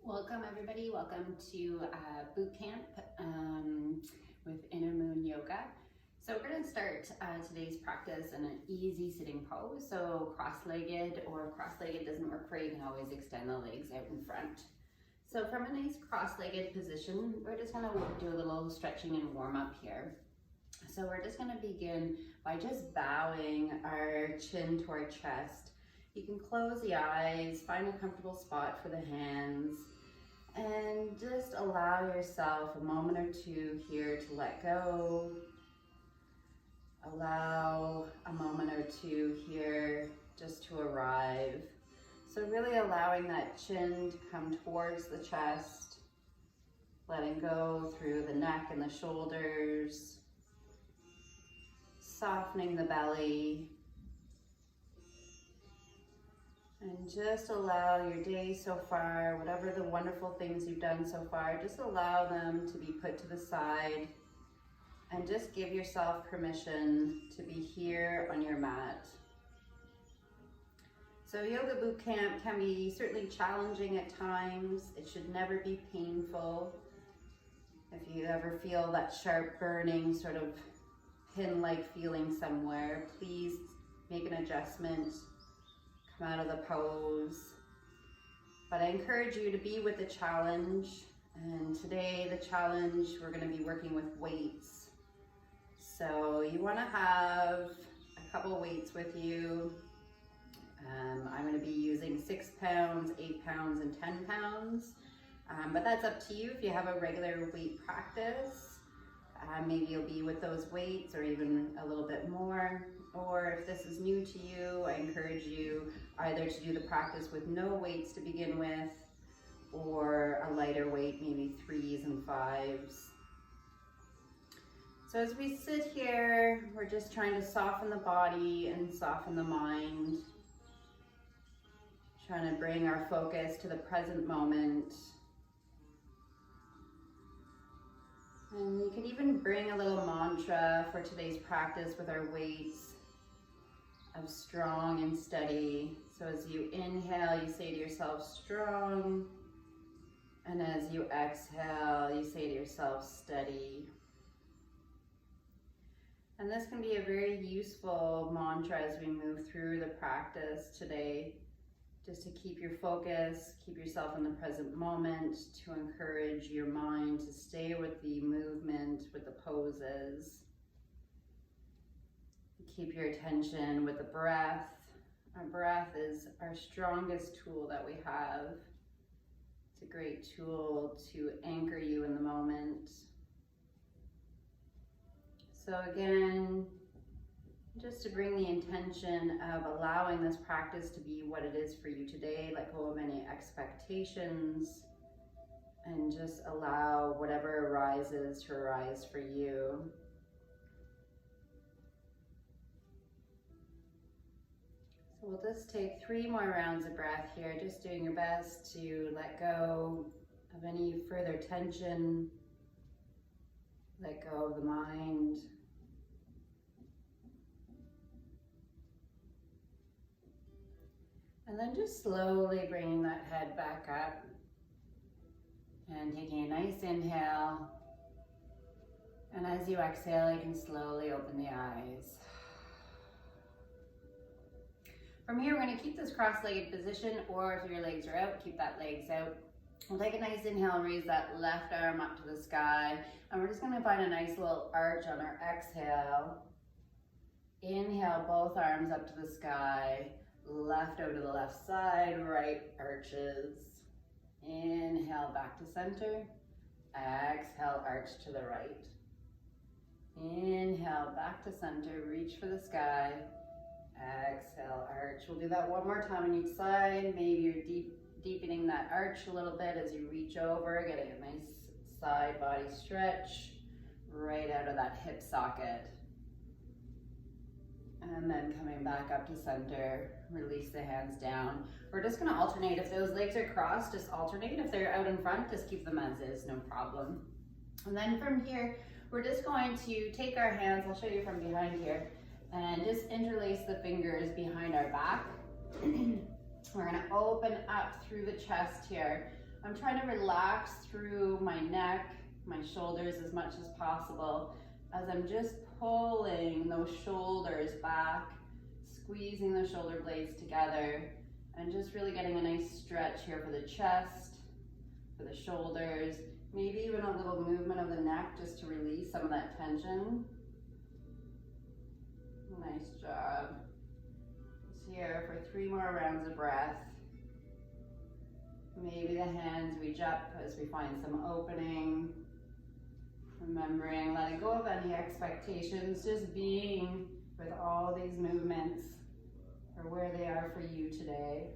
Welcome everybody, welcome to Bootcamp with Inner Moon Yoga. So we're going to start today's practice in an easy sitting pose. So cross-legged, or cross-legged doesn't work for you, you can always extend the legs out in front. So from a nice cross-legged position, we're just going to do a little stretching and warm up here. So we're just going to begin by just bowing our chin to our chest. You can close the eyes, find a comfortable spot for the hands, and just allow yourself a moment or two here to let go. Allow a moment or two here just to arrive. So really allowing that chin to come towards the chest, letting go through the neck and the shoulders, softening the belly. And just allow your day so far, whatever the wonderful things you've done so far, just allow them to be put to the side and just give yourself permission to be here on your mat. So Yoga Boot Camp can be certainly challenging at times. It should never be painful. If you ever feel that sharp burning sort of pin-like feeling somewhere, please make an adjustment. Come out of the pose. But I encourage you to be with the challenge. And today the challenge, we're going to be working with weights. So you want to have a couple weights with you. I'm going to be using 6 pounds, 8 pounds, and 10 pounds. But that's up to you if you have a regular weight practice. Maybe you'll be with those weights or even a little bit more. Or if this is new to you, I encourage you either to do the practice with no weights to begin with, or a lighter weight, maybe 3s and 5s. So as we sit here, we're just trying to soften the body and soften the mind. Trying to bring our focus to the present moment. And you can even bring a little mantra for today's practice with our weights of strong and steady. So as you inhale, you say to yourself, strong. And as you exhale, you say to yourself, steady. And this can be a very useful mantra as we move through the practice today, just to keep your focus, keep yourself in the present moment, to encourage your mind to stay with the movement, with the poses. Keep your attention with the breath. Our breath is our strongest tool that we have. It's a great tool to anchor you in the moment. So again, just to bring the intention of allowing this practice to be what it is for you today, let go of any expectations, and just allow whatever arises to arise for you. So we'll just take 3 more rounds of breath here, just doing your best to let go of any further tension, let go of the mind. And then just slowly bringing that head back up and taking a nice inhale. And as you exhale, you can slowly open the eyes. From here, we're going to keep this cross-legged position, or if your legs are out, keep that legs out. We'll take a nice inhale, raise that left arm up to the sky, and we're just going to find a nice little arch on our exhale. Inhale, both arms up to the sky, left over to the left side, right arches. Inhale, back to center. Exhale, arch to the right. Inhale, back to center, reach for the sky. Exhale, arch. We'll do that one more time on each side. Maybe you're deepening that arch a little bit as you reach over, getting a nice side body stretch right out of that hip socket. And then coming back up to center, release the hands down. We're just going to alternate. If those legs are crossed, just alternate. If they're out in front, just keep them as is, no problem. And then from here, we're just going to take our hands, I'll show you from behind here, and just interlace the fingers behind our back. We're going to open up through the chest here. I'm trying to relax through my neck, my shoulders as much as possible as I'm just pulling those shoulders back, squeezing the shoulder blades together, and just really getting a nice stretch here for the chest, for the shoulders, maybe even a little movement of the neck just to release some of that tension. Nice job. Just here for 3 more rounds of breath. Maybe the hands reach up as we find some opening. Remembering, letting go of any expectations, just being with all these movements for where they are for you today.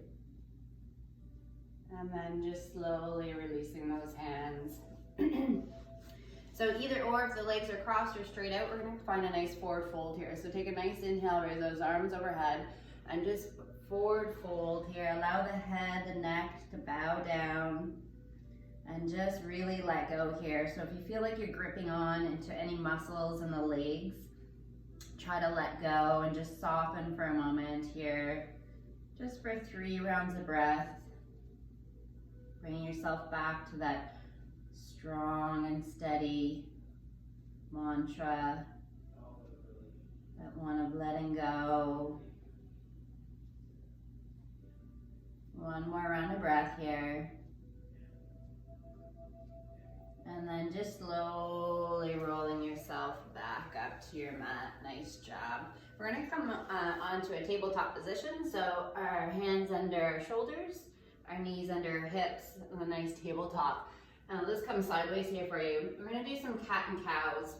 And then just slowly releasing those hands. So either or, if the legs are crossed or straight out, we're going to find a nice forward fold here. So take a nice inhale, raise those arms overhead, and just forward fold here. Allow the head, the neck to bow down, and just really let go here. So if you feel like you're gripping on into any muscles in the legs, try to let go and just soften for a moment here, just for 3 rounds of breath. Bringing yourself back to that strong and steady mantra, that one of letting go. 1 more round of breath here. And then just slowly rolling yourself back up to your mat. Nice job. We're going to come onto a tabletop position. So our hands under our shoulders, our knees under our hips, and a nice tabletop. Let's come sideways here for you. We're going to do some cat and cows.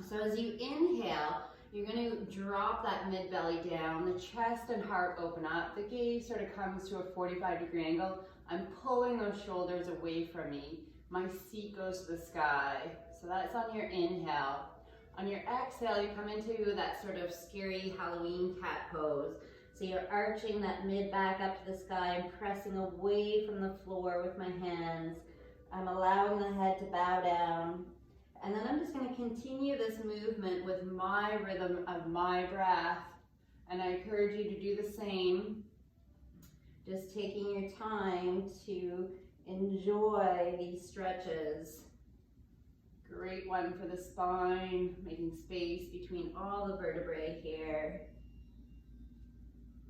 So as you inhale, you're going to drop that mid belly down, the chest and heart open up, the gaze sort of comes to a 45-degree angle. I'm pulling those shoulders away from me. My seat goes to the sky. So that's on your inhale. On your exhale, you come into that sort of scary Halloween cat pose. So you're arching that mid back up to the sky and pressing away from the floor with my hands. I'm allowing the head to bow down. And then I'm just going to continue this movement with my rhythm of my breath. And I encourage you to do the same. Just taking your time to enjoy these stretches. Great one for the spine, making space between all the vertebrae here.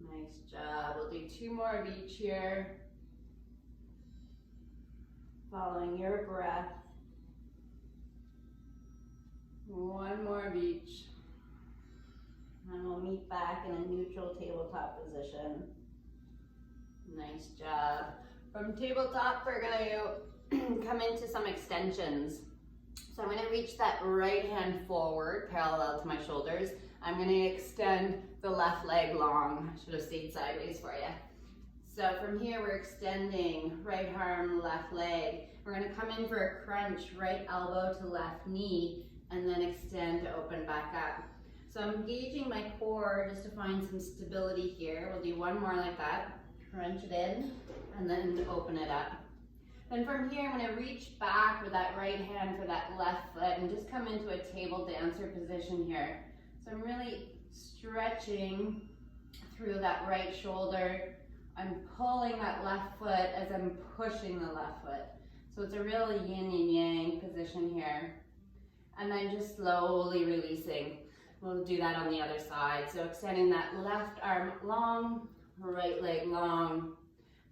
Nice job. We'll do 2 more of each here. Following your breath. 1 more of each. And we'll meet back in a neutral tabletop position. Nice job. From tabletop, we're going to come into some extensions. So I'm going to reach that right hand forward, parallel to my shoulders. I'm going to extend the left leg long. I should have stayed sideways for you. So from here, we're extending right arm, left leg. We're going to come in for a crunch, right elbow to left knee, and then extend to open back up. So I'm engaging my core just to find some stability here. We'll do 1 more like that. Crunch it in, and then open it up. Then from here, I'm going to reach back with that right hand for that left foot and just come into a table dancer position here. So I'm really stretching through that right shoulder. I'm pulling that left foot as I'm pushing the left foot. So it's a real yin and yang position here. And then just slowly releasing. We'll do that on the other side. So extending that left arm long, right leg long.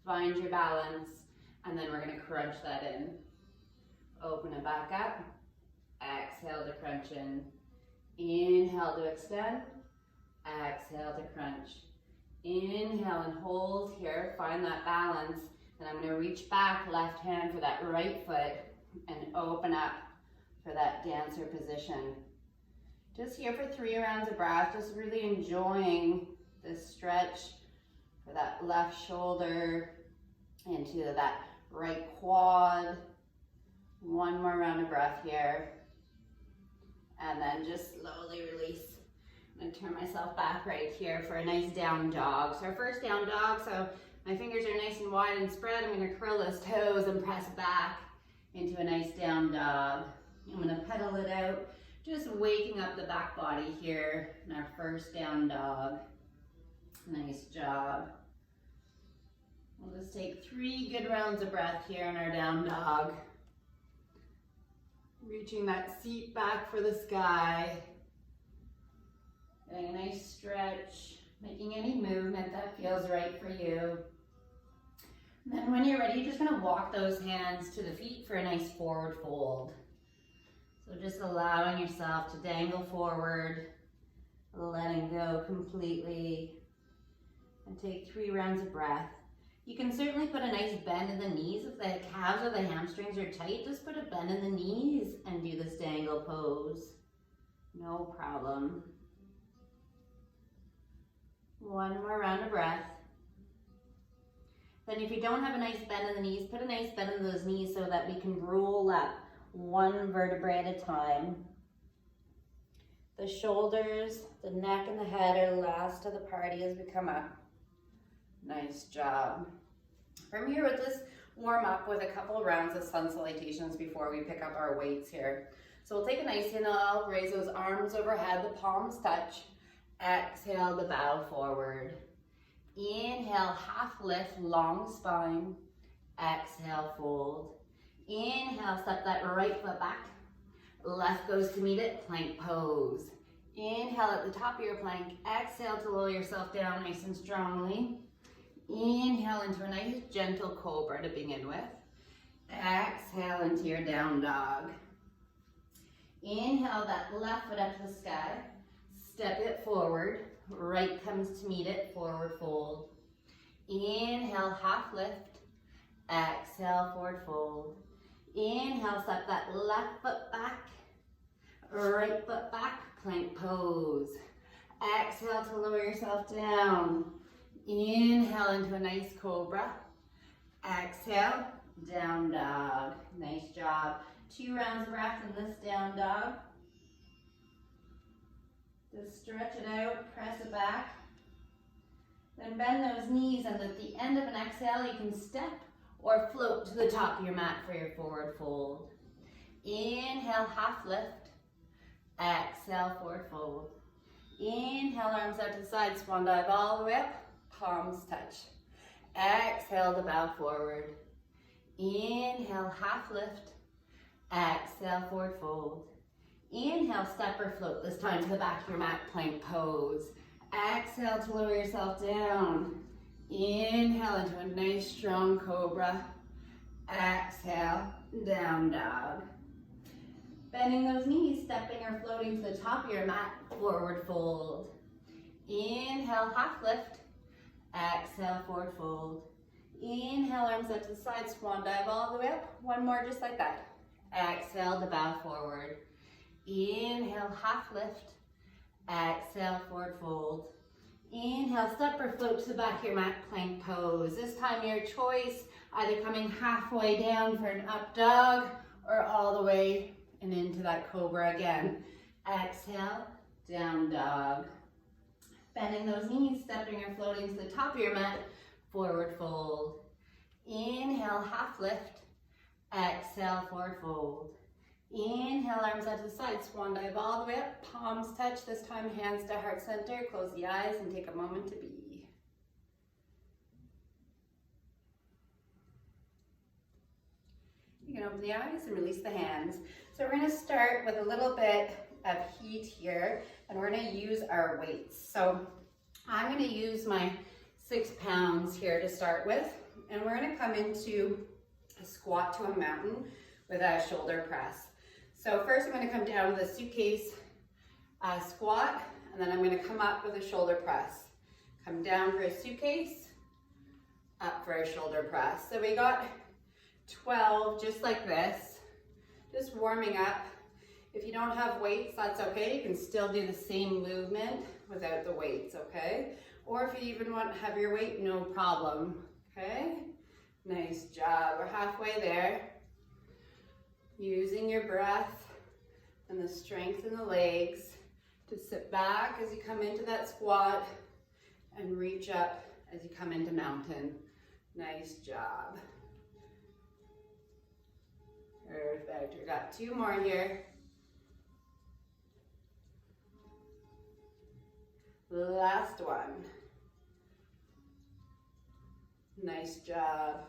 Find your balance. And then we're going to crunch that in. Open it back up. Exhale to crunch in. Inhale to extend. Exhale to crunch. Inhale and hold here. Find that balance. And I'm going to reach back, left hand for that right foot, and open up for that dancer position. Just here for 3 rounds of breath, just really enjoying this stretch for that left shoulder into that right quad. 1 more round of breath here. And then just slowly release. I'm gonna turn myself back right here for a nice down dog. So our first down dog, so my fingers are nice and wide and spread. I'm gonna curl those toes and press back into a nice down dog. I'm gonna pedal it out, just waking up the back body here in our first down dog. Nice job. We'll just take 3 good rounds of breath here in our down dog. Reaching that seat back for the sky. Getting a nice stretch, making any movement that feels right for you. And then when you're ready, you're just gonna walk those hands to the feet for a nice forward fold. So just allowing yourself to dangle forward, letting go completely, and take 3 rounds of breath. You can certainly put a nice bend in the knees. If the calves or the hamstrings are tight, just put a bend in the knees and do this dangle pose. No problem. 1 more round of breath. Then if you don't have a nice bend in the knees, put a nice bend in those knees so that we can roll up 1 vertebrae at a time. The shoulders, the neck, and the head are last to the party as we come up. Nice job. From here, we'll just warm up with a couple rounds of sun salutations before we pick up our weights here. So we'll take a nice inhale, raise those arms overhead, the palms touch. Exhale to bow forward. Inhale, half lift, long spine. Exhale, fold. Inhale, step that right foot back. Left goes to meet it, plank pose. Inhale at the top of your plank. Exhale to lower yourself down nice and strongly. Inhale into a nice gentle cobra to begin with. Exhale into your down dog. Inhale that left foot up to the sky. Step it forward. Right comes to meet it, forward fold. Inhale, half lift. Exhale, forward fold. Inhale, step that left foot back. Right foot back, plank pose. Exhale to lower yourself down. Inhale into a nice cobra. Exhale, down dog. Nice job. 2 rounds of breath in this down dog. Just stretch it out, press it back. Then bend those knees, and at the end of an exhale, you can step or float to the top of your mat for your forward fold. Inhale, half lift. Exhale, forward fold. Inhale, arms out to the side, swan dive all the way up, palms touch. Exhale to bow forward. Inhale, half lift. Exhale, forward fold. Inhale, step or float, this time to the back of your mat, plank pose. Exhale to lower yourself down. Inhale into a nice strong cobra. Exhale, down dog. Bending those knees, stepping or floating to the top of your mat, forward fold. Inhale, half lift. Exhale, forward fold. Inhale, arms up to the side, swan dive all the way up. 1 more just like that. Exhale to bow forward. Inhale, half lift. Exhale, forward fold. Inhale, step or float to the back of your mat, plank pose. This time your choice, either coming halfway down for an up dog or all the way and into that cobra again. Exhale, down dog. Bending those knees, stepping or floating to the top of your mat, forward fold. Inhale, half lift. Exhale, forward fold. Inhale, arms out to the side, swan dive all the way up, palms touch, this time hands to heart center, close the eyes and take a moment to be. You can open the eyes and release the hands. So we're gonna start with a little bit of heat here, and we're gonna use our weights. So I'm gonna use my 6 pounds here to start with, and we're gonna come into a squat to a mountain with a shoulder press. So first I'm going to come down with a suitcase squat, and then I'm going to come up with a shoulder press. Come down for a suitcase, up for a shoulder press. So we got 12 just like this, just warming up. If you don't have weights, that's okay. You can still do the same movement without the weights, okay? Or if you even want heavier weight, no problem, okay? Nice job. We're halfway there. Using your breath and the strength in the legs to sit back as you come into that squat and reach up as you come into mountain. Nice job. Perfect. We got 2 more here. Last one. Nice job.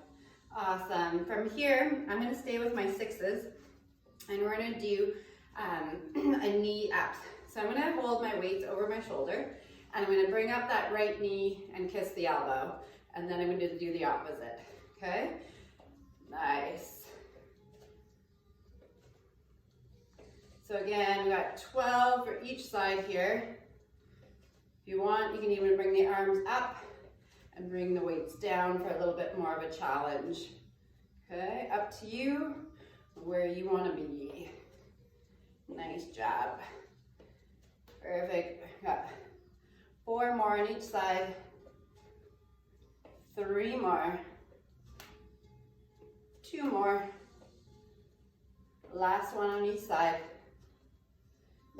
Awesome. From here, I'm going to stay with my 6s, and we're going to do a knee up. So I'm going to hold my weights over my shoulder, and I'm going to bring up that right knee and kiss the elbow, and then I'm going to do the opposite. Okay? Nice. So again, we got 12 for each side here. If you want, you can even bring the arms up and bring the weights down for a little bit more of a challenge. Okay, up to you, where you want to be. Nice job. Perfect. Got 4 more on each side. 3 more. 2 more. Last one on each side.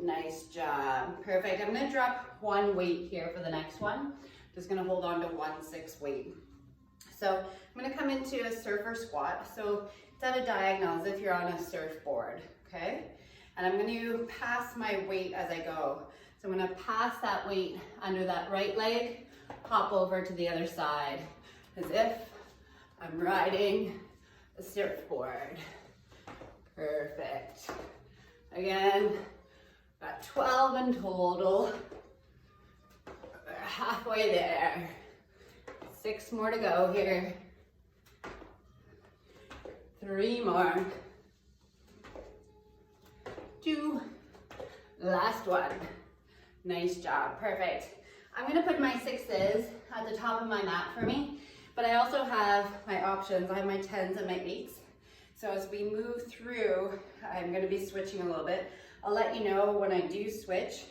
Nice job. Perfect. I'm going to drop 1 weight here for the next one. Just going to hold on to 1 6 weight. So I'm going to come into a surfer squat. So it's at a diagonal as if you're on a surfboard. Okay? And I'm going to pass my weight as I go. So I'm going to pass that weight under that right leg, hop over to the other side as if I'm riding a surfboard. Perfect. Again, got 12 in total. We're halfway there. 6 more to go here. 3 more. 2. Last one. Nice job. Perfect. I'm going to put my 6s at the top of my mat for me, but I also have my options. I have my 10s and my 8s. So as we move through, I'm going to be switching a little bit. I'll let you know when I do switch,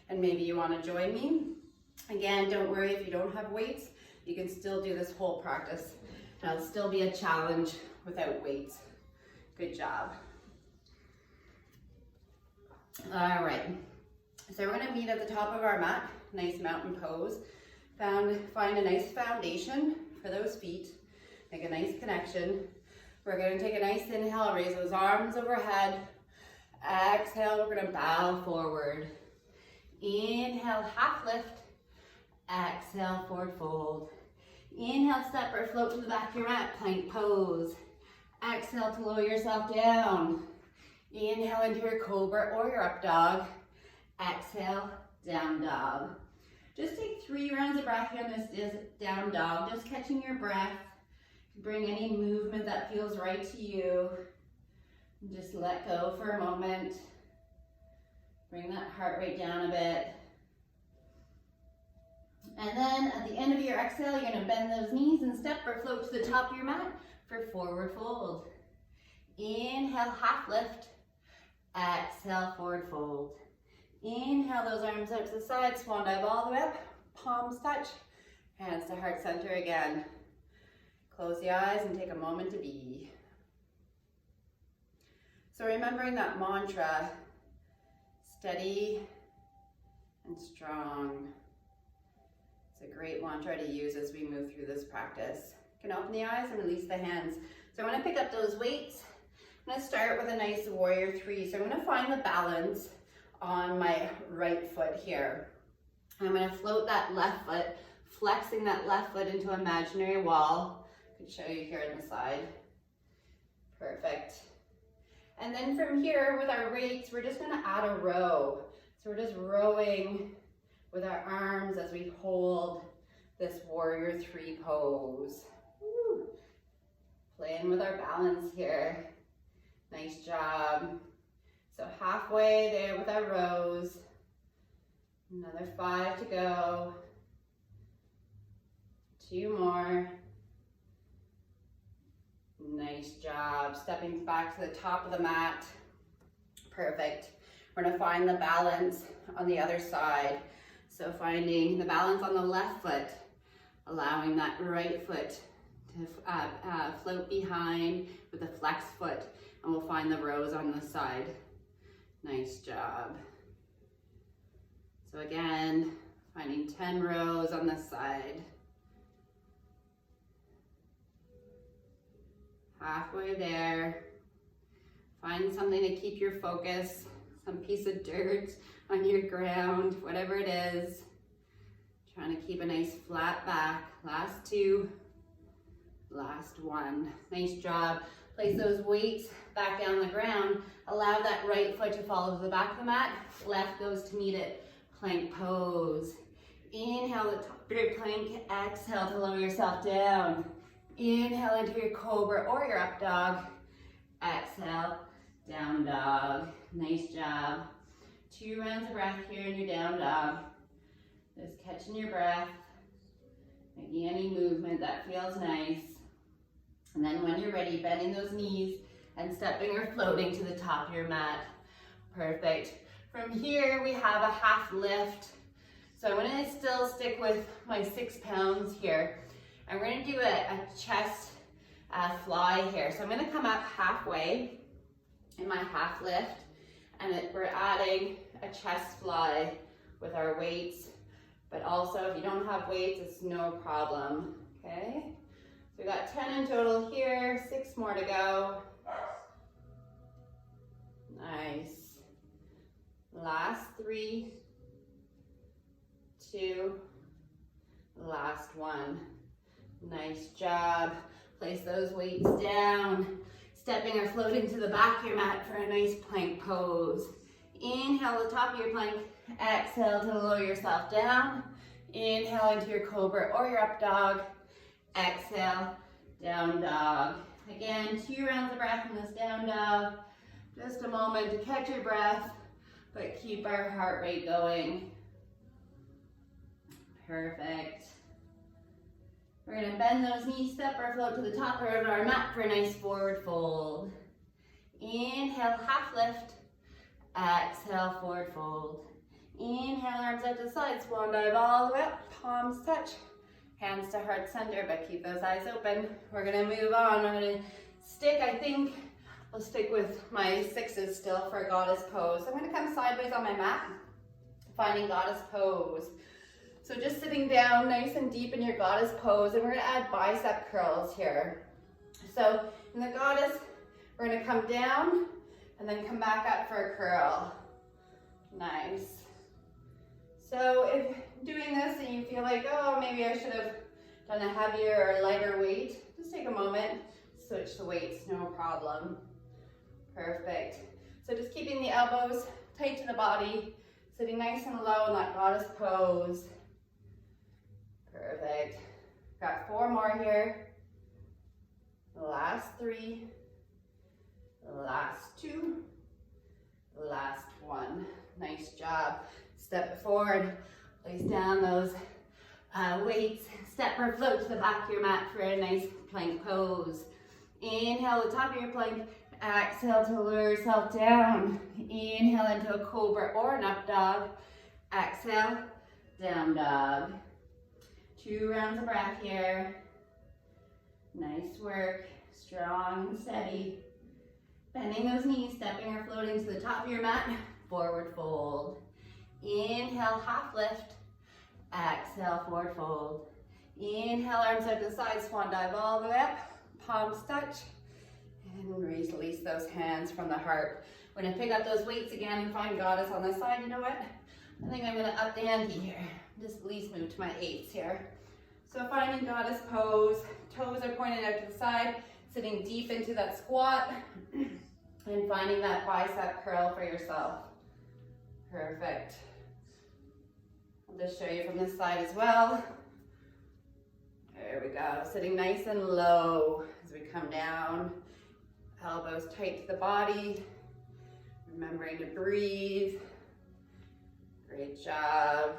and maybe you want to join me. Again, don't worry if you don't have weights. You can still do this whole practice, and it'll still be a challenge without weights. Good job. All right. So we're going to meet at the top of our mat. Nice mountain pose. Find a nice foundation for those feet. Make a nice connection. We're going to take a nice inhale, raise those arms overhead. Exhale, we're going to bow forward. Inhale, half lift. Exhale, forward fold. Inhale, step or float to the back of your mat, plank pose. Exhale to lower yourself down. Inhale into your cobra or your up dog. Exhale, down dog. Just take 3 rounds of breath here on this down dog, just catching your breath. Bring any movement that feels right to you. Just let go for a moment. Bring that heart rate down a bit. And then at the end of your exhale, you're going to bend those knees and step or float to the top of your mat for forward fold. Inhale, half lift. Exhale, forward fold. Inhale those arms out to the side, swan dive all the way up, palms touch, hands to heart center again. Close the eyes and take a moment to be. So remembering that mantra, steady and strong. It's a great mantra to use as we move through this practice. You can open the eyes and release the hands. So I'm going to pick up those weights. I'm going to start with a nice warrior 3. So I'm going to find the balance on my right foot here. I'm going to float that left foot, flexing that left foot into an imaginary wall. I could show you here on the side. Perfect. And then from here with our weights, we're just going to add a row. So we're just rowing with our arms as we hold this warrior 3 pose. Woo. Playing with our balance here. Nice job. So halfway there with our rows. Another 5 to go. 2 more. Nice job. Stepping back to the top of the mat. Perfect. We're going to find the balance on the other side. So finding the balance on the left foot, allowing that right foot to float behind with the flexed foot, and we'll find the rows on the side. Nice job. So again, finding 10 rows on this side. Halfway there. Find something to keep your focus, some piece of dirt on your ground, whatever it is. Trying to keep a nice flat back. Last 2. Last one. Nice job. Place those weights back down the ground. Allow that right foot to follow the back of the mat. Left goes to meet it. Plank pose. Inhale the top of your plank. Exhale to lower yourself down. Inhale into your cobra or your up dog. Exhale, down dog. Nice job. 2 rounds of breath here in your down dog. Just catching your breath. Making any movement that feels nice. And then when you're ready, bending those knees and stepping or floating to the top of your mat. Perfect. From here, we have a half lift. So I'm gonna still stick with my 6 pounds here. And we're gonna do a chest fly here. So I'm gonna come up halfway in my half lift, and we're adding a chest fly with our weights. But also, if you don't have weights, it's no problem, okay? So we got 10 in total here, 6 more to go. Nice. Last 3, 2, last 1. Nice job. Place those weights down. Stepping or floating to the back of your mat for a nice plank pose. Inhale the top of your plank. Exhale to lower yourself down. Inhale into your cobra or your up dog. Exhale, down dog. Again, 2 rounds of breath in this down dog. Just a moment to catch your breath, but keep our heart rate going. Perfect. We're gonna bend those knees, step or float to the top of our mat for a nice forward fold. Inhale, half lift. Exhale, forward fold. Inhale, arms out to the side, swan dive all the way up, palms touch, hands to heart center, but keep those eyes open. We're gonna move on. I'm gonna stick, I think, I'll stick with my 6s still for goddess pose. I'm gonna come sideways on my mat, finding goddess pose. So just sitting down nice and deep in your goddess pose, and we're gonna add bicep curls here. So in the goddess, we're gonna come down and then come back up for a curl. Nice. So if doing this and you feel like, oh, maybe I should have done a heavier or lighter weight, just take a moment, switch the weights, no problem. Perfect. So just keeping the elbows tight to the body, sitting nice and low in that goddess pose. Perfect. Got 4 more here. Last 3. Last 2. Last 1. Nice job. Step forward. Place down those weights. Step or float to the back of your mat for a nice plank pose. Inhale the top of your plank. Exhale to lower yourself down. Inhale into a cobra or an up dog. Exhale, down dog. 2 rounds of breath here. Nice work. Strong and steady. Bending those knees, stepping or floating to the top of your mat. Forward fold. Inhale, half lift. Exhale, forward fold. Inhale, arms out to the side, swan dive all the way up. Palms touch. And release those hands from the heart. We're gonna pick up those weights again and find goddess on this side. You know what? I think I'm gonna up the ante here. Just at least move to my 8s here. So finding goddess pose, toes are pointed out to the side, sitting deep into that squat, and finding that bicep curl for yourself. Perfect. I'll just show you from this side as well. There we go, sitting nice and low as we come down. Elbows tight to the body, remembering to breathe. Great job.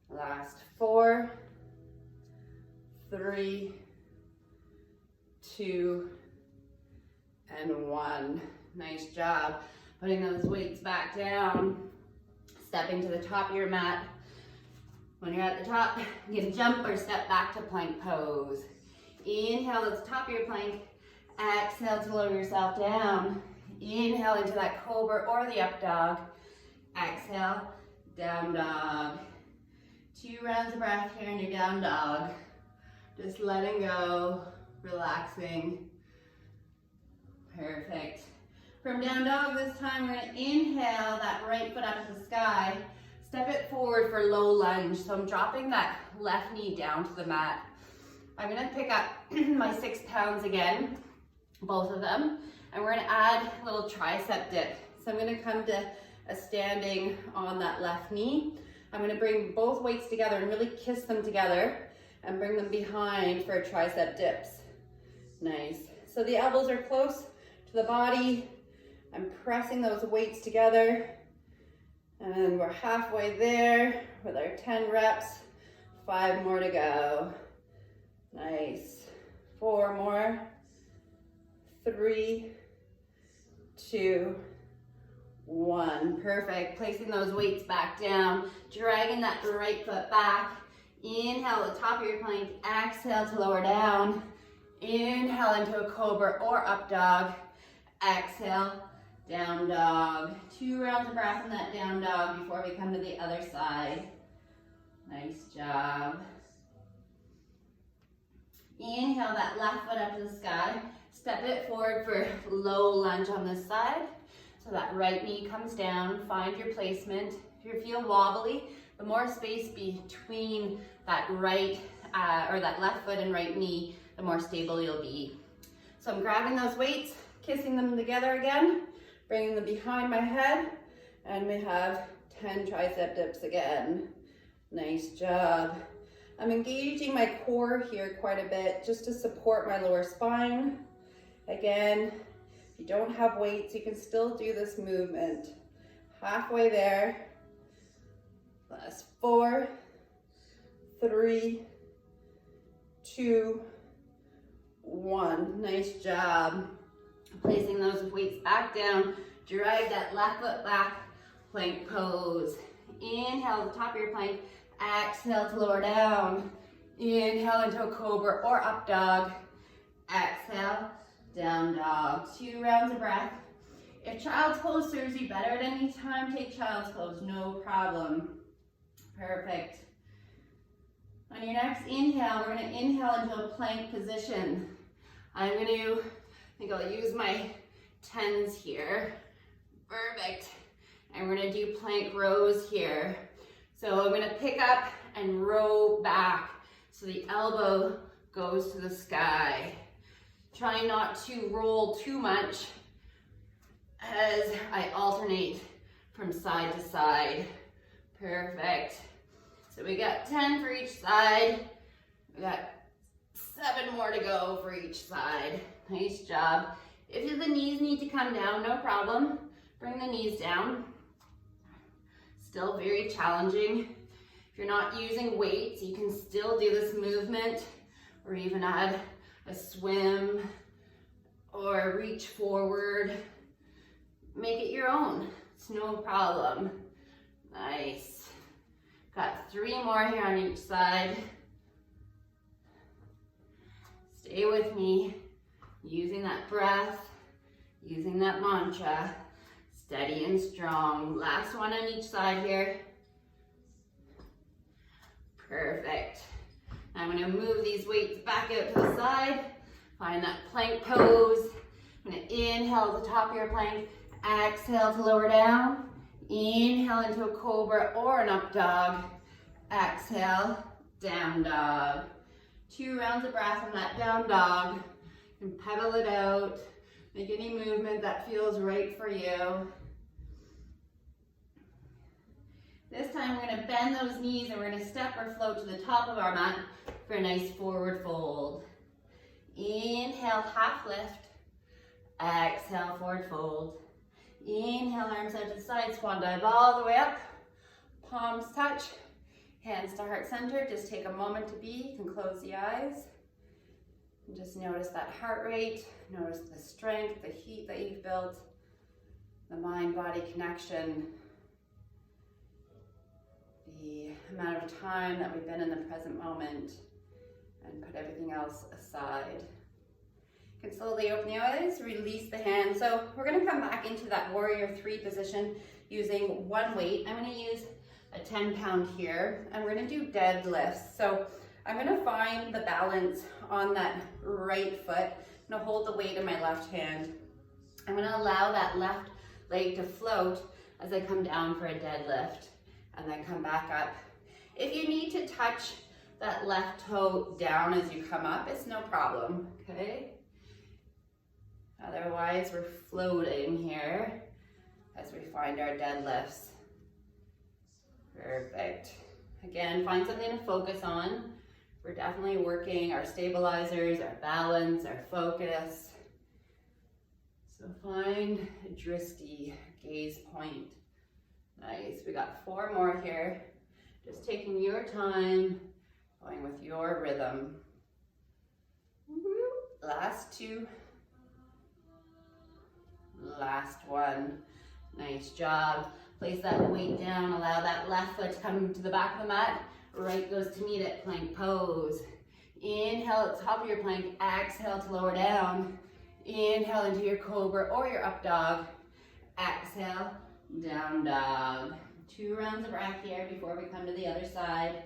Last 4, 3, 2, and 1. Nice job. Putting those weights back down, stepping to the top of your mat. When you're at the top, you can jump or step back to plank pose. Inhale to the top of your plank. Exhale to lower yourself down. Inhale into that cobra or the up dog. Exhale, down dog. 2 rounds of breath here in your down dog. Just letting go, relaxing. Perfect. From down dog this time, we're gonna inhale that right foot up to the sky. Step it forward for low lunge. So I'm dropping that left knee down to the mat. I'm gonna pick up my 6 pounds again, both of them, and we're gonna add a little tricep dip. So I'm gonna come to a standing on that left knee. I'm gonna bring both weights together and really kiss them together and bring them behind for tricep dips. Nice. So the elbows are close to the body. I'm pressing those weights together. And we're halfway there with our 10 reps. 5 more to go. Nice. 4 more. 3, 2, 1. Perfect. Placing those weights back down, dragging that right foot back. Inhale at the top of your plank. Exhale to lower down. Inhale into a cobra or up dog. Exhale, down dog. 2 rounds of breath in that down dog before we come to the other side. Nice job. Inhale that left foot up to the sky. Step it forward for low lunge on this side. So that right knee comes down. Find your placement. If you feel wobbly, the more space between that right or that left foot and right knee, the more stable you'll be. So I'm grabbing those weights, kissing them together again, bringing them behind my head, and we have 10 tricep dips again. Nice job. I'm engaging my core here quite a bit just to support my lower spine. Again, if you don't have weights, you can still do this movement. Halfway there. Last 4, 3, 2, 1. Nice job. Placing those weights back down. Drag that left foot back. Plank pose. Inhale at the top of your plank. Exhale to lower down. Inhale into a cobra or up dog. Exhale, down dog. 2 rounds of breath. If child's pose serves you better at any time, take child's pose, no problem. Perfect. On your next inhale, we're going to inhale into a plank position. I think I'll use my 10s here. Perfect. And we're going to do plank rows here. So I'm going to pick up and row back so the elbow goes to the sky. Try not to roll too much as I alternate from side to side. Perfect. So we got 10 for each side. We got 7 more to go for each side. Nice job. If the knees need to come down, no problem. Bring the knees down. Still very challenging. If you're not using weights, you can still do this movement or even add a swim or reach forward. Make it your own. It's no problem. Nice. Got 3 more here on each side. Stay with me. Using that breath, using that mantra. Steady and strong. Last one on each side here. Perfect. I'm going to move these weights back out to the side. Find that plank pose. I'm going to inhale at the top of your plank. Exhale to lower down. Inhale into a cobra or an up dog. Exhale, down dog. 2 rounds of breath on that down dog. You can pedal it out. Make any movement that feels right for you. This time we're going to bend those knees and we're going to step or float to the top of our mat for a nice forward fold. Inhale, half lift. Exhale, forward fold. Inhale, arms out to the side, swan dive all the way up. Palms touch, hands to heart center. Just take a moment to be. You can close the eyes. And just notice that heart rate. Notice the strength, the heat that you've built, the mind-body connection, the amount of time that we've been in the present moment, and put everything else aside. You can slowly open the eyes, release the hands. So we're going to come back into that warrior 3 position using 1 weight. I'm going to use a 10-pound here, and we're going to do deadlifts. So I'm going to find the balance on that right foot. I'm going to hold the weight in my left hand. I'm going to allow that left leg to float as I come down for a deadlift and then come back up. If you need to touch that left toe down as you come up, it's no problem, okay? Otherwise, we're floating here as we find our deadlifts. Perfect. Again, find something to focus on. We're definitely working our stabilizers, our balance, our focus. So find a drishti, gaze point. Nice, we got 4 more here. Just taking your time, going with your rhythm. Last 2. Last 1. Nice job. Place that weight down, allow that left foot to come to the back of the mat. Right goes to meet it, plank pose. Inhale at the top of your plank, exhale to lower down. Inhale into your cobra or your up dog. Exhale, down dog. 2 rounds of breath here before we come to the other side.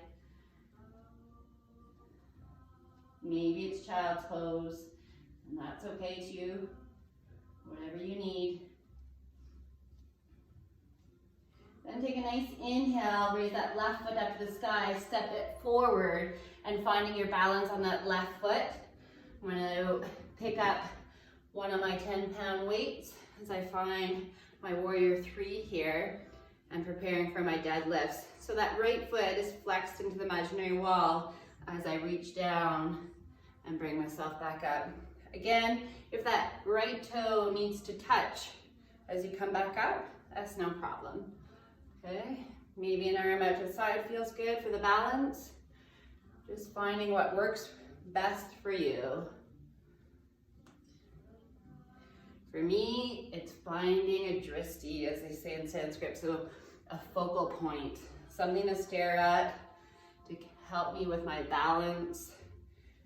Maybe it's child's pose, and that's okay too. Whatever you need. Then take a nice inhale, raise that left foot up to the sky, step it forward, and finding your balance on that left foot. I'm gonna pick up one of my 10-pound weights as I find my warrior 3 here and preparing for my deadlifts. So that right foot is flexed into the imaginary wall as I reach down and bring myself back up. Again, if that right toe needs to touch as you come back up, that's no problem. Okay, maybe an arm out to the side feels good for the balance. Just finding what works best for you. For me, it's finding a drishti, as they say in Sanskrit, so a focal point, something to stare at to help me with my balance,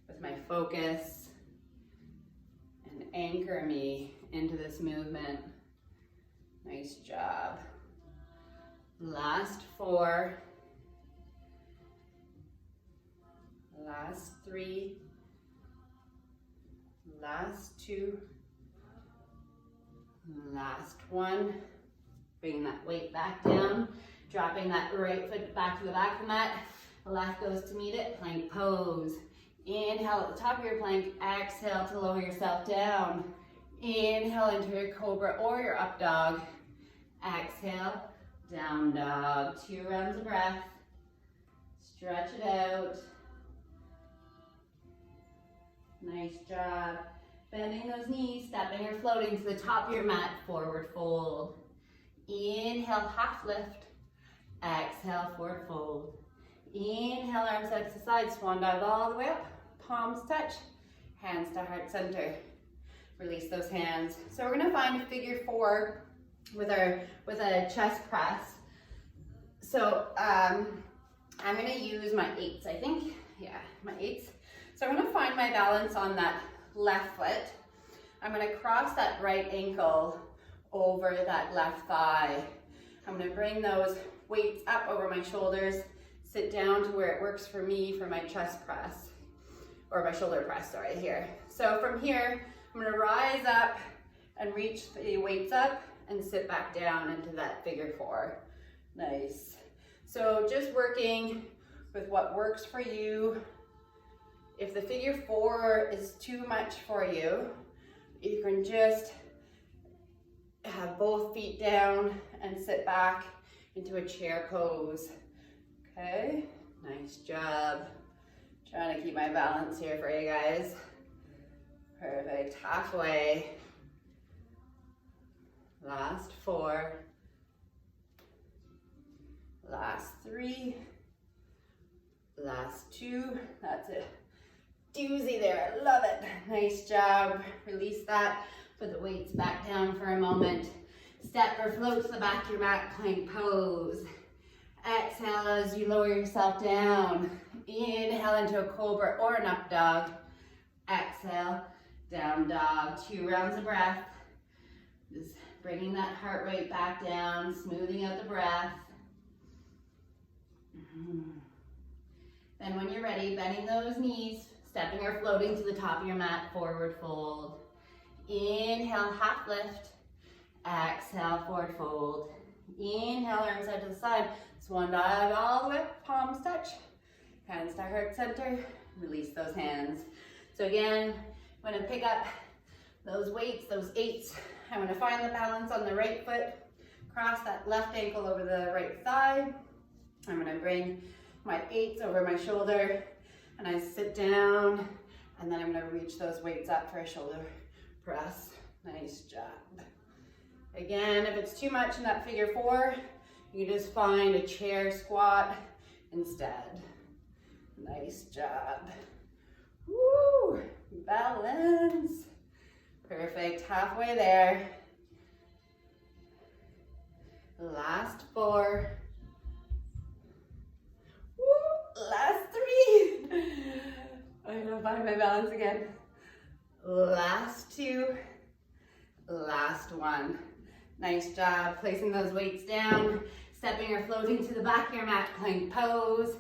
with my focus, and anchor me into this movement. Nice job. Last 4. Last 3. Last 2. Last 1. Bringing that weight back down. Dropping that right foot back to the back of the mat. The left goes to meet it. Plank pose. Inhale at the top of your plank. Exhale to lower yourself down. Inhale into your cobra or your up dog. Exhale, down dog. 2 rounds of breath. Stretch it out. Nice job. Bending those knees, stepping or floating to the top of your mat, forward fold. Inhale, half lift. Exhale, forward fold. Inhale, arms out to the side, swan dive all the way up. Palms touch, hands to heart center. Release those hands. So we're gonna find a figure 4 with a chest press. So I'm gonna use my 8s, I think. Yeah, my 8s. So I'm gonna find my balance on that left foot. I'm gonna cross that right ankle over that left thigh. I'm gonna bring those weights up over my shoulders, sit down to where it works for me for my chest press, or my shoulder press, sorry, here. So from here, I'm gonna rise up and reach the weights up and sit back down into that figure 4. Nice. So just working with what works for you. If the figure 4 is too much for you, you can just have both feet down and sit back into a chair pose. Okay, nice job. Trying to keep my balance here for you guys. Perfect, halfway. Last 4. Last 3. Last 2. That's it. Doozy there, I love it. Nice job. Release that. Put the weights back down for a moment. Step or float to the back of your mat, plank pose. Exhale as you lower yourself down. Inhale into a cobra or an up dog. Exhale, down dog. 2 rounds of breath. Just bringing that heart rate back down, smoothing out the breath. Then when you're ready, bending those knees, stepping or floating to the top of your mat, forward fold. Inhale, half lift. Exhale, forward fold. Inhale, arms out to the side. Swan dive all the way up, palms touch. Hands to heart center, release those hands. So again, I'm gonna pick up those weights, those 8s. I'm gonna find the balance on the right foot, cross that left ankle over the right thigh. I'm gonna bring my 8s over my shoulder, and I sit down, and then I'm gonna reach those weights up for a shoulder press. Nice job. Again, if it's too much in that figure 4, you can just find a chair squat instead. Nice job. Woo! Balance. Perfect, halfway there. Last 4. Woo! Last 3. I'm gonna find my balance again. Last 2. Last 1. Nice job placing those weights down, stepping or floating to the back of your mat, plank pose.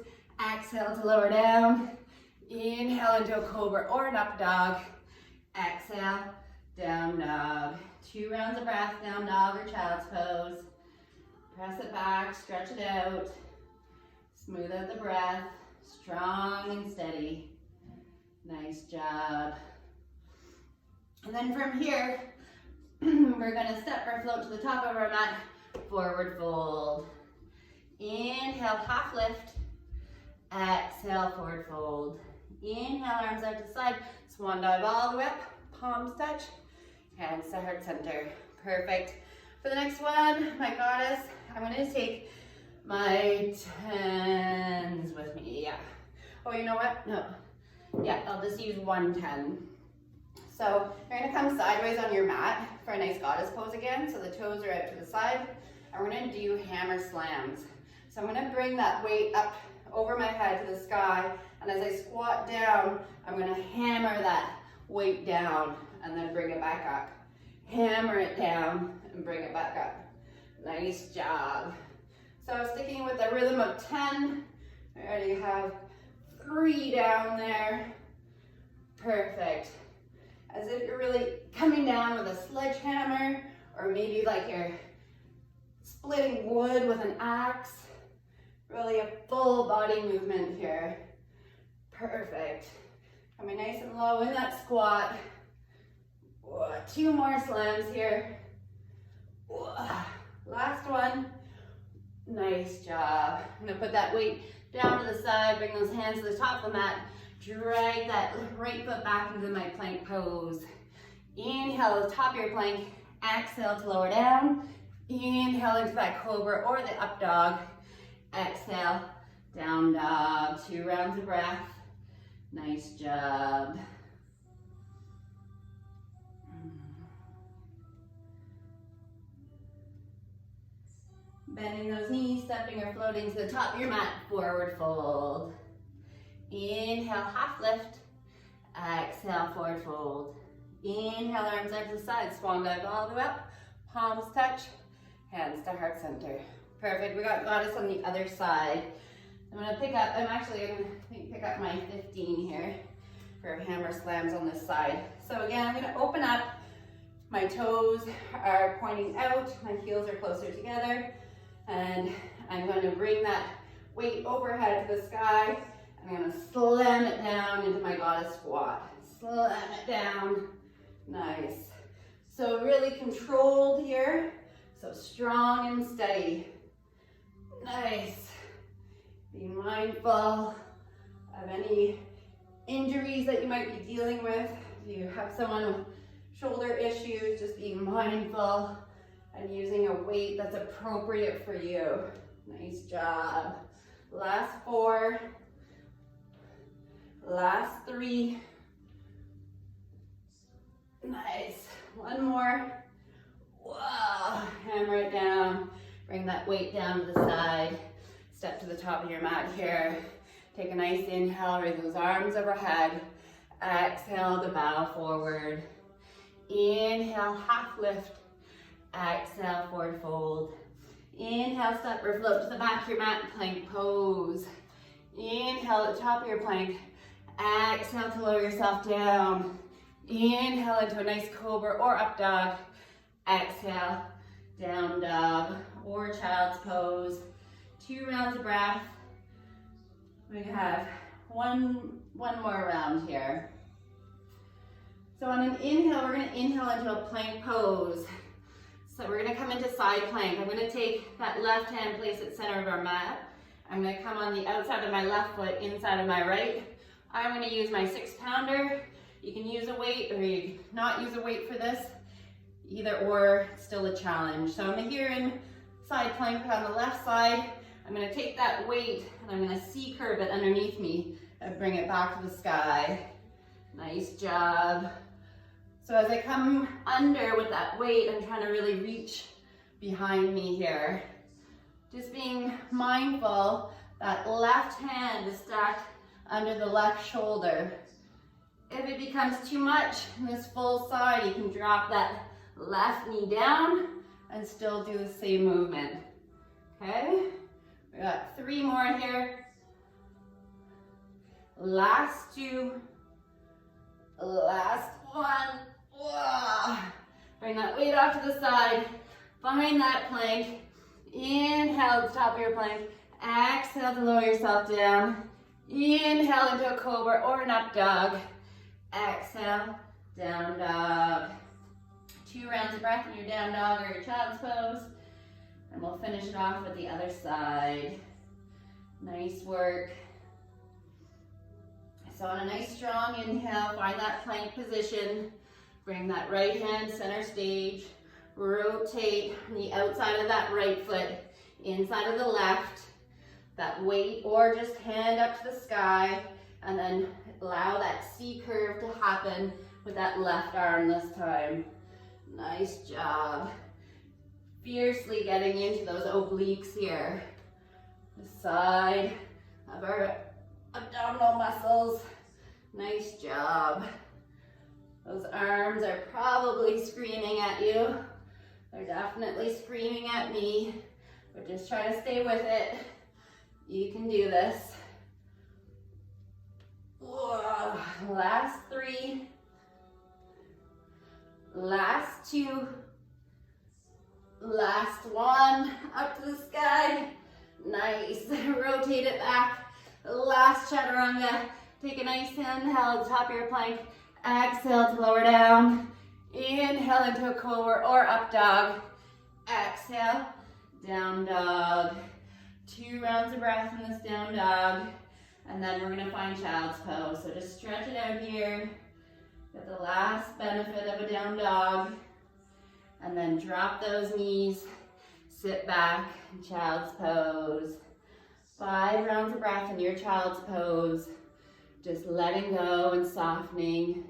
Exhale to lower down. Inhale into a cobra or an up dog. Exhale, down dog. 2 rounds of breath, down dog or child's pose. Press it back, stretch it out. Smooth out the breath, strong and steady. Nice job. And then from here, we're gonna step or float to the top of our mat, forward fold. Inhale, half lift. Exhale, forward fold. Inhale, arms out to side. Swan dive all the way up, palms touch, hands to heart center. Perfect. For the next one, my goddess, I'm gonna take my 10s with me, yeah. Oh, you know what? No. Yeah, I'll just use 1 10. So you're gonna come sideways on your mat for a nice goddess pose again. So the toes are out to the side. And we're gonna do hammer slams. So I'm gonna bring that weight up over my head to the sky. And as I squat down, I'm gonna hammer that weight down and then bring it back up. Hammer it down and bring it back up. Nice job. So sticking with the rhythm of 10. I already have 3 down there. Perfect. As if you're really coming down with a sledgehammer, or maybe like you're splitting wood with an axe. Really a full body movement here. Perfect. Coming nice and low in that squat. 2 more slams here. Last one. Nice job. I'm gonna put that weight down to the side, bring those hands to the top of the mat, drag that right foot back into my plank pose. Inhale to the top of your plank, exhale to lower down. Inhale into that cobra or the up dog. Exhale, down dog. 2 rounds of breath. Nice job. Bending those knees, stepping or floating to the top of your mat, forward fold. Inhale, half lift. Exhale, forward fold. Inhale, arms out to the side, swan dive all the way up. Palms touch, hands to heart center. Perfect, we got goddess on the other side. I'm actually gonna pick up my 15 here for hammer slams on this side. So again, I'm gonna open up. My toes are pointing out, my heels are closer together. And I'm going to bring that weight overhead to the sky. I'm going to slam it down into my goddess squat. Slam it down. Nice. So really controlled here. So strong and steady. Nice. Be mindful of any injuries that you might be dealing with. If you have someone with shoulder issues, just be mindful and using a weight that's appropriate for you. Nice job. Last 4. Last 3. Nice. 1 more. Whoa. Hammer it down. Bring that weight down to the side. Step to the top of your mat here. Take a nice inhale, raise those arms overhead. Exhale to bow forward. Inhale, half lift. Exhale, forward fold. Inhale, step or float to the back of your mat, plank pose. Inhale at the top of your plank. Exhale to lower yourself down. Inhale into a nice cobra or up dog. Exhale, down dog or child's pose. 2 rounds of breath. We have one more round here. So on an inhale, we're gonna inhale into a plank pose. So we're gonna come into side plank. I'm gonna take that left hand, place it center of our mat. I'm gonna come on the outside of my left foot, inside of my right. I'm gonna use my 6-pounder. You can use a weight or you not use a weight for this. Either or, still a challenge. So I'm here in side plank on the left side. I'm gonna take that weight and I'm gonna C-curve it underneath me and bring it back to the sky. Nice job. So as I come under with that weight, I'm trying to really reach behind me here. Just being mindful that left hand is stacked under the left shoulder. If it becomes too much in this full side, you can drop that left knee down and still do the same movement. Okay? We got 3 more here. Last 2. Last 1. Whoa. Bring that weight off to the side. Find that plank. Inhale to the top of your plank. Exhale to lower yourself down. Inhale into a cobra or an up dog. Exhale, down dog. 2 rounds of breath in your down dog or your child's pose. And we'll finish it off with the other side. Nice work. So on a nice strong inhale, find that plank position. Bring that right hand center stage. Rotate the outside of that right foot, inside of the left. That weight or just hand up to the sky. And then allow that C-curve to happen with that left arm this time. Nice job. Fiercely getting into those obliques here. The side of our abdominal muscles. Nice job. Those arms are probably screaming at you. They're definitely screaming at me, but just try to stay with it. You can do this. Whoa. Last 3. Last 2. Last 1. Up to the sky. Nice. Rotate it back. Last chaturanga. Take a nice inhale at the top of your plank. Exhale to lower down. Inhale into a cobra or up dog. Exhale, down dog. 2 rounds of breath in this down dog. And then we're gonna find child's pose. So just stretch it out here. Get the last benefit of a down dog. And then drop those knees. Sit back, child's pose. 5 rounds of breath in your child's pose. Just letting go and softening.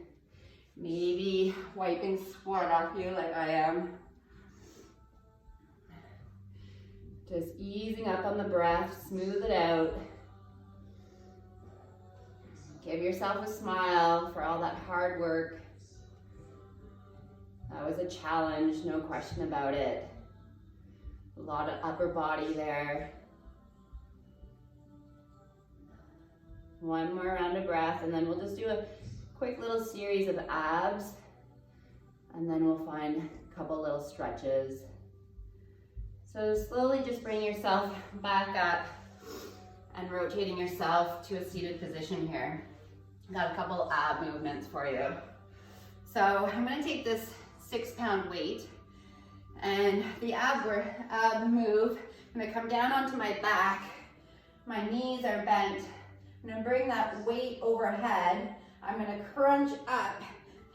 Maybe wiping sweat off you like I am. Just easing up on the breath, smooth it out. Give yourself a smile for all that hard work. That was a challenge, no question about it. A lot of upper body there. 1 more round of breath, and then we'll just do a quick little series of abs, and then we'll find a couple little stretches. So slowly just bring yourself back up and rotating yourself to a seated position here. Got a couple ab movements for you. So I'm gonna take this 6-pound weight, and the ab move, I'm gonna come down onto my back. My knees are bent. I'm gonna bring that weight overhead. I'm gonna crunch up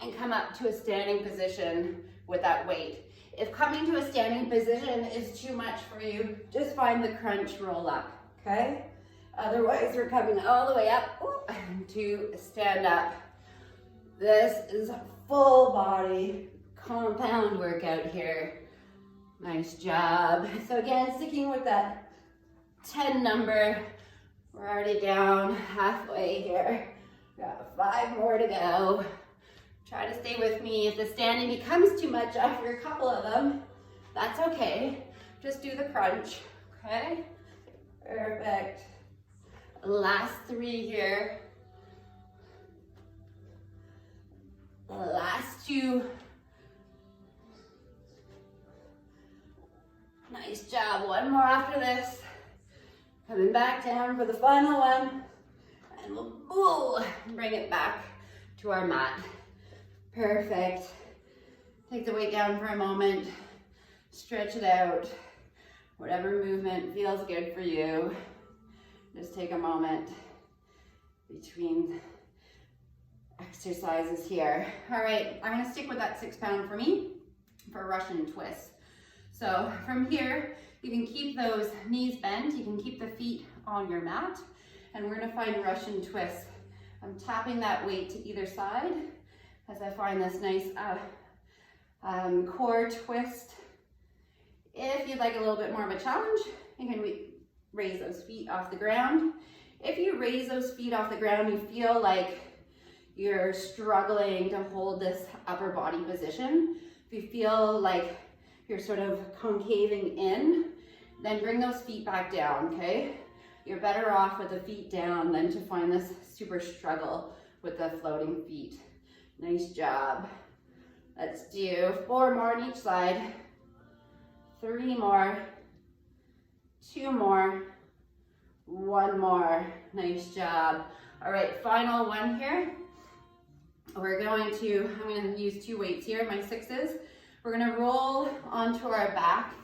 and come up to a standing position with that weight. If coming to a standing position is too much for you, just find the crunch roll up, okay? Otherwise, we're coming all the way up to stand up. This is a full body compound workout here. Nice job. So again, sticking with that 10 number. We're already down halfway here. Got 5 more to go. Try to stay with me. If the standing becomes too much after a couple of them, that's okay. Just do the crunch, okay? Perfect. Last 3 here. Last 2. Nice job. 1 more after this. Coming back down for the final one. And we'll bring it back to our mat. Perfect. Take the weight down for a moment. Stretch it out. Whatever movement feels good for you. Just take a moment between exercises here. All right, I'm gonna stick with that 6 pound for me for Russian twist. So from here, you can keep those knees bent, you can keep the feet on your mat, and we're gonna find Russian twist. I'm tapping that weight to either side as I find this nice core twist. If you'd like a little bit more of a challenge, you can raise those feet off the ground. If you raise those feet off the ground, you feel like you're struggling to hold this upper body position. If you feel like you're sort of concaving in, then bring those feet back down, okay? You're better off with the feet down than to find this super struggle with the floating feet. Nice job. Let's do 4 more on each side. 3 more, 2 more, 1 more. Nice job. All right, final one here. I'm going to use 2 weights here, my 6s. We're gonna roll onto our back,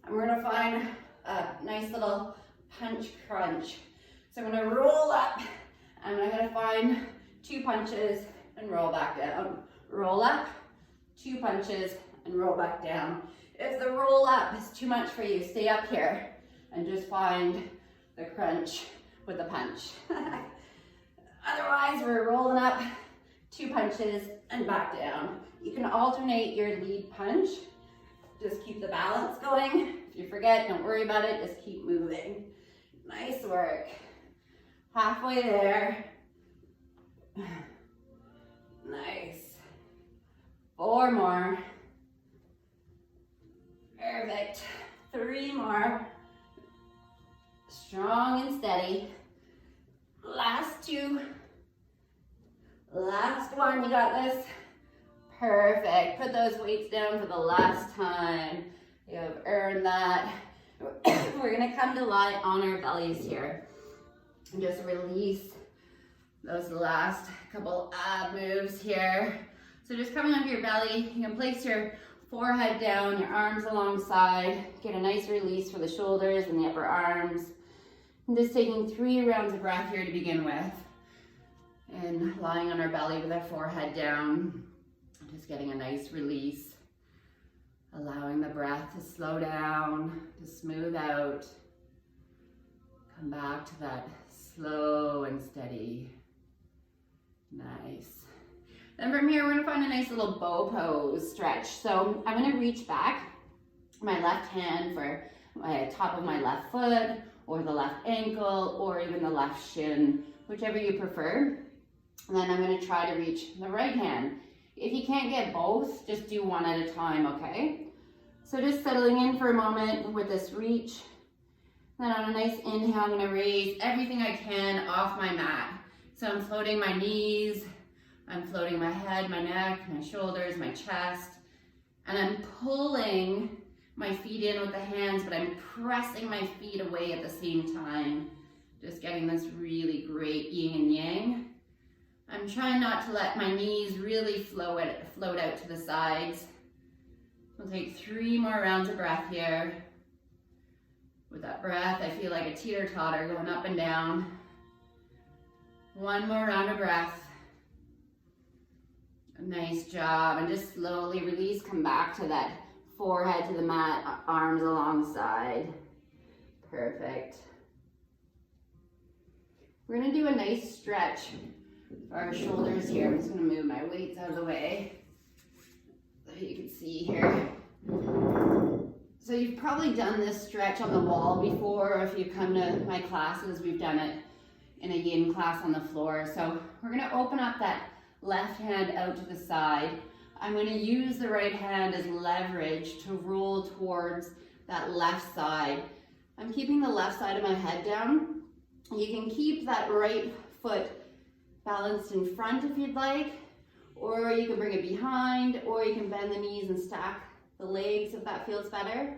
and we're gonna find a nice little punch crunch. So I'm gonna roll up, and I'm gonna find 2 punches and roll back down. Roll up, 2 punches, and roll back down. If the roll up is too much for you, stay up here and just find the crunch with the punch. Otherwise, we're rolling up, 2 punches, and back down. You can alternate your lead punch. Just keep the balance going. If you forget, don't worry about it, just keep moving. Nice work. Halfway there. Nice. 4 more. Perfect. 3 more. Strong and steady. Last 2. Last one, you got this. Perfect. Put those weights down for the last time. You have earned that. We're gonna come to lie on our bellies here and just release those last couple ab moves here. So just coming onto your belly, you can place your forehead down, your arms alongside, get a nice release for the shoulders and the upper arms. I'm just taking 3 rounds of breath here to begin with. And lying on our belly with our forehead down, just getting a nice release. Allowing the breath to slow down, to smooth out. Come back to that slow and steady. Nice. Then from here, we're gonna find a nice little bow pose stretch. So I'm gonna reach back, my left hand for my top of my left foot, or the left ankle, or even the left shin, whichever you prefer. And then I'm gonna try to reach the right hand. If you can't get both, just do one at a time, okay? So just settling in for a moment with this reach. Then on a nice inhale, I'm gonna raise everything I can off my mat. So I'm floating my knees, I'm floating my head, my neck, my shoulders, my chest, and I'm pulling my feet in with the hands, but I'm pressing my feet away at the same time. Just getting this really great yin and yang. I'm trying not to let my knees really float out to the sides. We'll take 3 more rounds of breath here. With that breath, I feel like a teeter-totter going up and down. 1 more round of breath. Nice job. And just slowly release, come back to that forehead to the mat, arms alongside. Perfect. We're gonna do a nice stretch for our shoulders here. I'm just gonna move my weights out of the way so you can see here. So you've probably done this stretch on the wall before, or if you come to my classes, we've done it in a yin class on the floor. So we're gonna open up that left hand out to the side. I'm gonna use the right hand as leverage to roll towards that left side. I'm keeping the left side of my head down. You can keep that right foot balanced in front if you'd like, or you can bring it behind, or you can bend the knees and stack the legs if that feels better.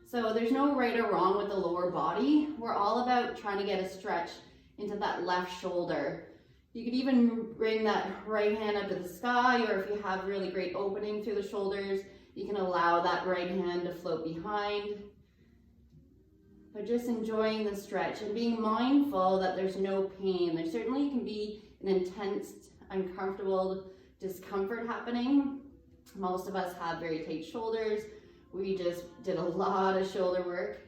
So there's no right or wrong with the lower body. We're all about trying to get a stretch into that left shoulder. You could even bring that right hand up to the sky, or if you have really great opening through the shoulders, you can allow that right hand to float behind. But just enjoying the stretch and being mindful that there's no pain. There certainly can be an intense, uncomfortable discomfort happening. Most of us have very tight shoulders. We just did a lot of shoulder work.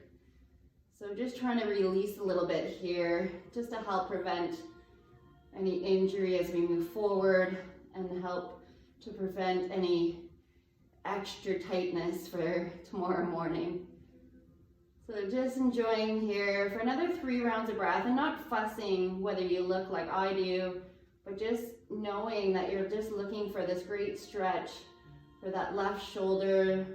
So just trying to release a little bit here, just to help prevent any injury as we move forward and help to prevent any extra tightness for tomorrow morning. So just enjoying here for another 3 rounds of breath, and not fussing whether you look like I do, but just knowing that you're just looking for this great stretch for that left shoulder,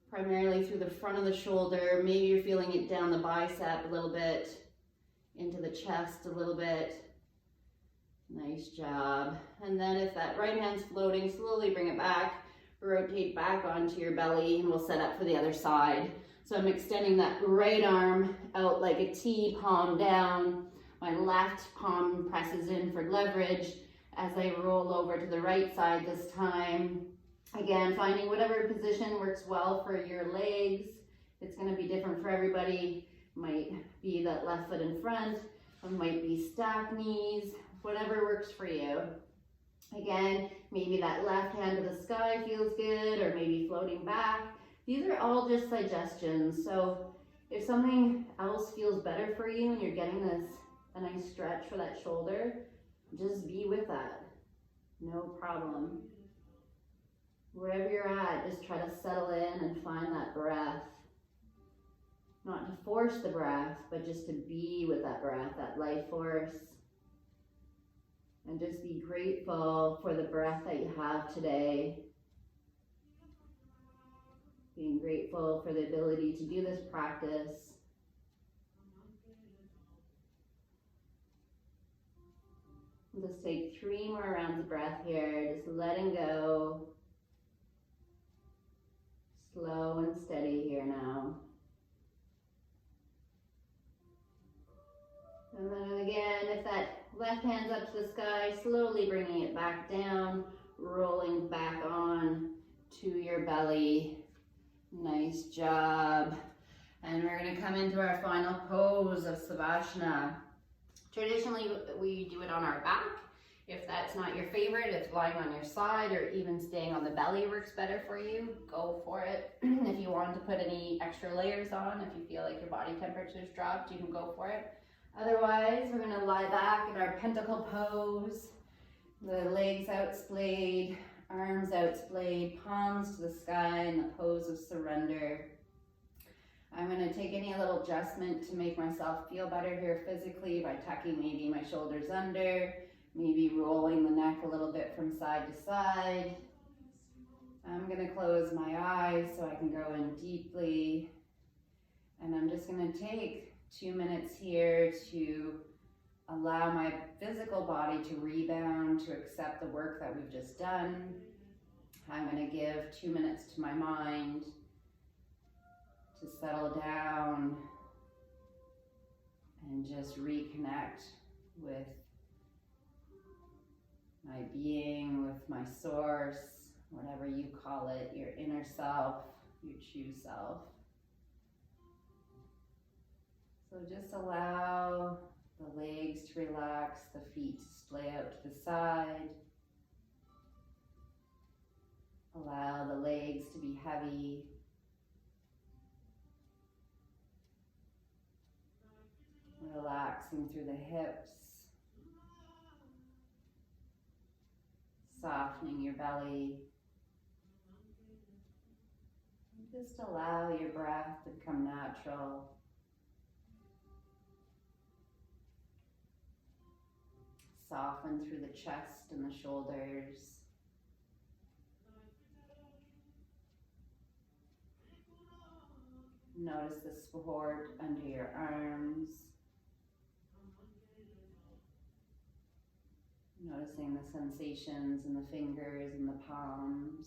primarily through the front of the shoulder. Maybe you're feeling it down the bicep a little bit, into the chest a little bit. Nice job. And then if that right hand's floating, slowly bring it back, rotate back onto your belly, and we'll set up for the other side. So I'm extending that right arm out like a T, palm down. My left palm presses in for leverage as I roll over to the right side this time. Again, finding whatever position works well for your legs. It's going to be different for everybody. Might be that left foot in front, it might be stacked knees, whatever works for you. Again, maybe that left hand to the sky feels good, or maybe floating back. These are all just suggestions. So if something else feels better for you and you're getting a nice stretch for that shoulder, just be with that. No problem. Wherever you're at, just try to settle in and find that breath. Not to force the breath, but just to be with that breath, that life force. And just be grateful for the breath that you have today. Being grateful for the ability to do this practice. Just take 3 more rounds of breath here, just letting go. Slow and steady here now. And then again, if that left hand's up to the sky, slowly bringing it back down, rolling back on to your belly. Nice job. And we're going to come into our final pose of Savasana. Traditionally, we do it on our back. If that's not your favorite, if lying on your side or even staying on the belly works better for you, go for it. If you want to put any extra layers on, if you feel like your body temperature's dropped, you can go for it. Otherwise, we're going to lie back in our pentacle pose. The legs out splayed, arms out splayed, palms to the sky in the pose of surrender. I'm going to take any little adjustment to make myself feel better here physically by tucking maybe my shoulders under, maybe rolling the neck a little bit from side to side. I'm going to close my eyes so I can go in deeply. And I'm just going to take 2 minutes here to allow my physical body to rebound, to accept the work that we've just done. I'm going to give 2 minutes to my mind to settle down and just reconnect with my being, with my source, whatever you call it, your inner self, your true self. So just allow the legs to relax, the feet to splay out to the side. Allow the legs to be heavy. Relaxing through the hips. Softening your belly. Just allow your breath to become natural. Soften through the chest and the shoulders. Notice the support under your arms. Noticing the sensations in the fingers and the palms.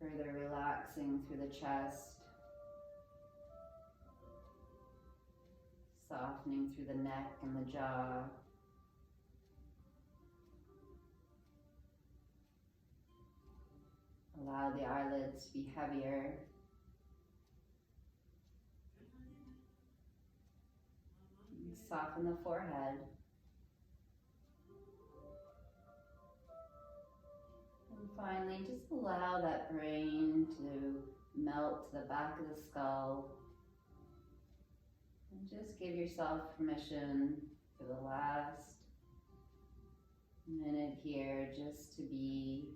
Further relaxing through the chest, softening through the neck and the jaw. Allow the eyelids to be heavier. And soften the forehead. And finally, just allow that brain to melt to the back of the skull. And just give yourself permission for the last minute here just to be.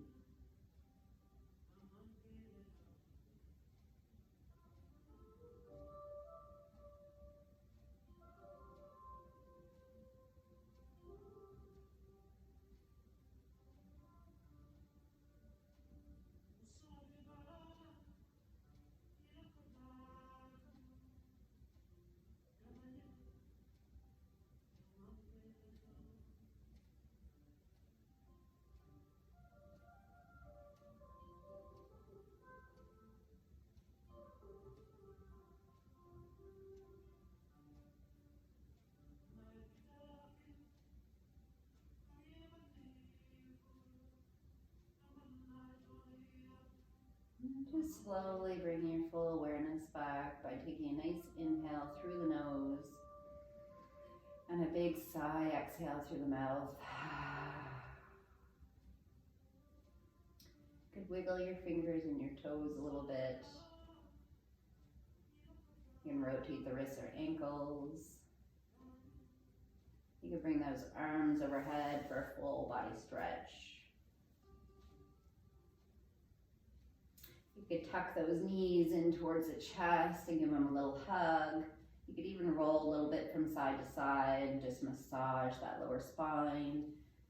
Just slowly bring your full awareness back by taking a nice inhale through the nose and a big sigh, exhale through the mouth. You could wiggle your fingers and your toes a little bit. You can rotate the wrists or ankles. You can bring those arms overhead for a full body stretch. You could tuck those knees in towards the chest and give them a little hug. You could even roll a little bit from side to side and just massage that lower spine,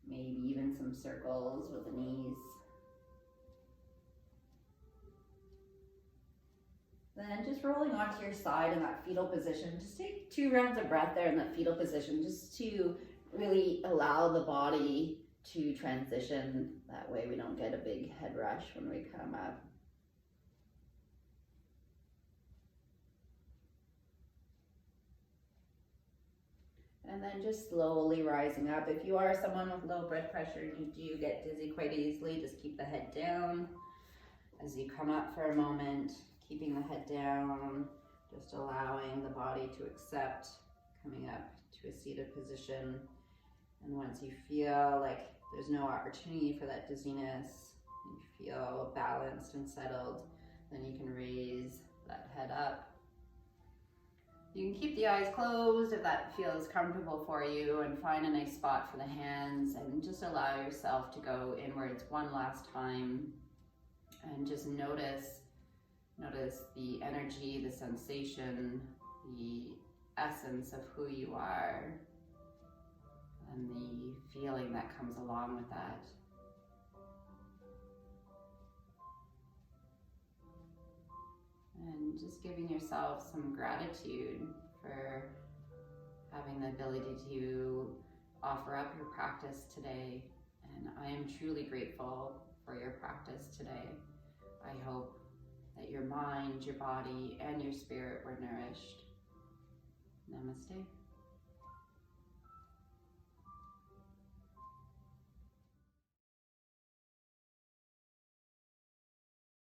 maybe even some circles with the knees. Then just rolling onto your side in that fetal position. Just take 2 rounds of breath there in that fetal position just to really allow the body to transition. That way we don't get a big head rush when we come up. And then just slowly rising up. If you are someone with low blood pressure, you do get dizzy quite easily, just keep the head down as you come up for a moment, keeping the head down, just allowing the body to accept coming up to a seated position. And once you feel like there's no opportunity for that dizziness, you feel balanced and settled, then you can raise that head up. You can keep the eyes closed if that feels comfortable for you, and find a nice spot for the hands and just allow yourself to go inwards one last time and just notice the energy, the sensation, the essence of who you are and the feeling that comes along with that. And just giving yourself some gratitude for having the ability to offer up your practice today. And I am truly grateful for your practice today. I hope that your mind, your body, and your spirit were nourished. Namaste.